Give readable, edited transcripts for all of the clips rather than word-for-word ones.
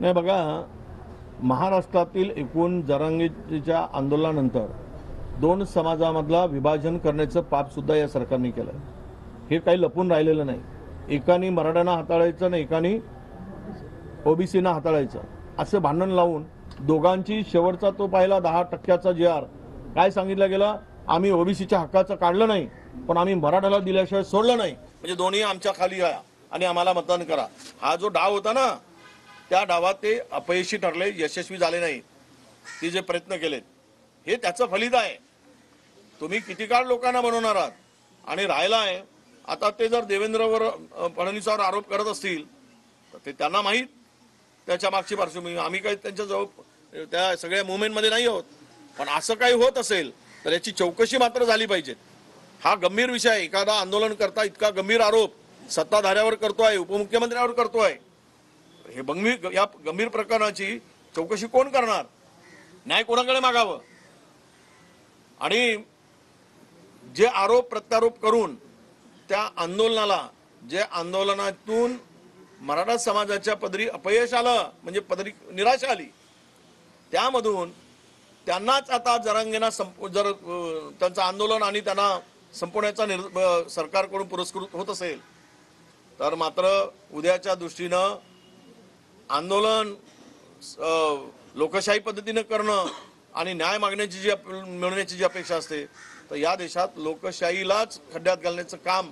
नाही बघा, महाराष्ट्रातील एकूण जरांगीच्या आंदोलनानंतर दोन समाजामधला विभाजन करण्याचं पाप सुद्धा या सरकारने केलं. हे काही लपून राहिलेलं नाही. एकाने मराठ्यांना हाताळायचं आणि एकाने ओबीसीना हाताळायचं असं भांडण लावून दोघांची शेवटचा तो पाहिला 10% JR काय सांगितलं गेलं, आम्ही ओबीसीच्या हक्काचं काढलं नाही पण आम्ही मराठ्याला दिल्याशिवाय सोडलं नाही, म्हणजे दोन्ही आमच्या खाली या आणि आम्हाला मतदान करा. हा जो डाव होता ना, त्या डावात ते अपयशी ठरले, यशस्वी झाले नाही. ते जे प्रयत्न केलेत हे त्याचं फलित आहे. तुम्ही किती काळ लोकांना बनवणार आहात. आणि राहिला आहे आता ते जर देवेंद्रवर फडणवीसावर आरोप करत असतील तर ते त्यांना माहीत, त्याच्या मागची पार्श्वभूमी. आम्ही काही त्यांच्या जवळ त्या सगळ्या मुवमेंटमध्ये नाही आहोत. पण असं काही होत असेल तर याची चौकशी मात्र झाली पाहिजे. हा गंभीर विषय आहे. एखादा आंदोलन करता इतका गंभीर आरोप सत्ताधाऱ्यावर करतोय, उपमुख्यमंत्र्यावर करतोय, हे या गंभीर प्रकरणाची चौकशी कोण करणार? न्याय कोणाकडे मागावं? आणि जे आरोप प्रत्यारोप करून त्या आंदोलनाला, जे आंदोलनातून मराठा समाजाच्या पदरी अपयश आलं, म्हणजे पदरी निराशा आली, त्यामधून त्यांनाच आता जरांगेंना जर त्यांचं आंदोलन आणि त्यांना संपवण्याचा सरकारकडून पुरस्कृत होत असेल तर मात्र उद्याच्या दृष्टीनं आंदोलन लोकशाही पद्धतीने करणं आणि न्याय मागण्याची जी मिळण्याची जी अपेक्षा असते, तर या देशात लोकशाहीलाच खड्ड्यात घालण्याचं काम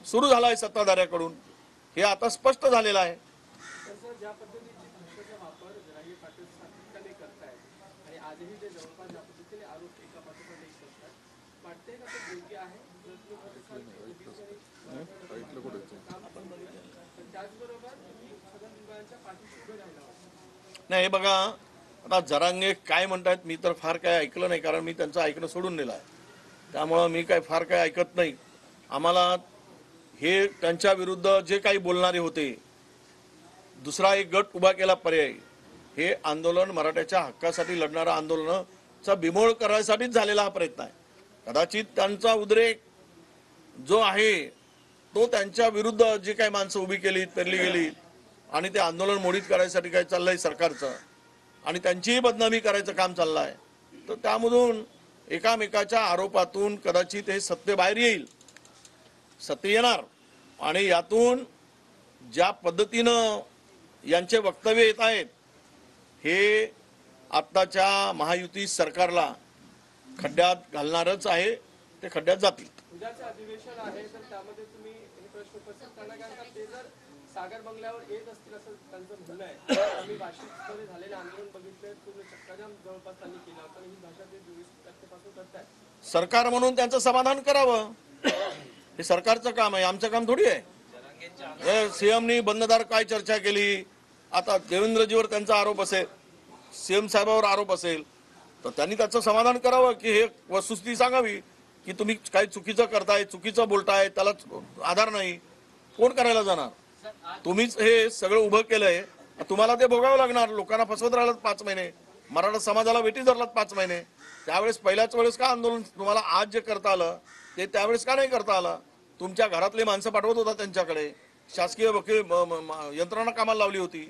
सुरू झालं आहे सत्ताधाऱ्याकडून. हे आता स्पष्ट झालेलं आहे. नाही, हे बघा, आता जरांगे काय म्हणतात मी तर फार काय ऐकलं नाही, कारण मी त्यांचं ऐकणं सोडून दिलं आहे. त्यामुळं मी काय फार काय ऐकत नाही. आम्हाला हे त्यांच्या विरुद्ध जे काही बोलणारे होते, दुसरा एक गट उभा केला पर्याय, हे आंदोलन मराठ्याच्या हक्कासाठी लढणारा आंदोलनाचा बिमोड करण्यासाठीच झालेला हा प्रयत्न आहे. कदाचित त्यांचा उद्रेक जो आहे तो त्यांच्या विरुद्ध जी काही माणसं उभी केली, पेरली गेली आणि ते आंदोलन मोडीत करायसाठी काय चाललंय सरकारचं आणि त्यांचीही बदनामी करायचं काम चाललं आहे, तर त्यामधून एकामेकाच्या आरोपातून कदाचित हे सत्य बाहेर येईल, सत्य येणार. आणि यातून ज्या पद्धतीनं यांचे वक्तव्य येत आहेत हे आत्ताच्या महायुती सरकारला खड्ड्यात घालणारच आहे. ते खड्ड्यात जातील. उद्याचे अधिवेशन आहे तर त्यामध्ये तुम्ही हे प्रश्न उपस्थित करणार, कारण ते जर सागर बंगल्यावर येत असतील असं त्यांचं म्हणणं आहे. आम्ही वाशिममध्ये झालेले आंदोलन बघितले, पूर्ण चक्काजाम जवळपास त्यांनी केला होता. ही भाषा ते 24% पासून करताय. सरकार म्हणून त्यांचं समाधान करावं, हे सरकारचं काम आहे, आमचं काम थोडी आहे. सीएमनी बंददार काय चर्चा केली, आता देवेंद्रजीवर त्यांचा आरोप असेल, सीएम साहेबावर आरोप असेल, तर त्यांनी त्याचं समाधान करावं की हे वस्तुस्थिती सांगावी की तुम्ही काही चुकीचं करताय, चुकीचं बोलताय, त्याला आधार नाही. कोण करायला जाणार? तुम्हीच हे सगळं उभं केलंय, तुम्हाला ते भोगावं लागणार. लोकांना फसवत राहिलात 5 महिने, मराठा समाजाला वेठी धरलात 5 महिने. त्यावेळेस पहिल्याच वेळेस का आंदोलन तुम्हाला आज जे करता आलं ते त्यावेळेस का नाही करता आलं? तुमच्या घरातले माणसं पाठवत होता त्यांच्याकडे, शासकीय वकील यंत्रणा कामाला लावली होती.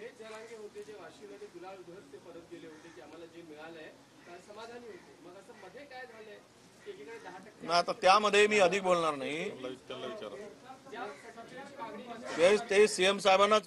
आता त्यामध्ये मी अधिक बोलणार नाही. ते सीएम साहेबांना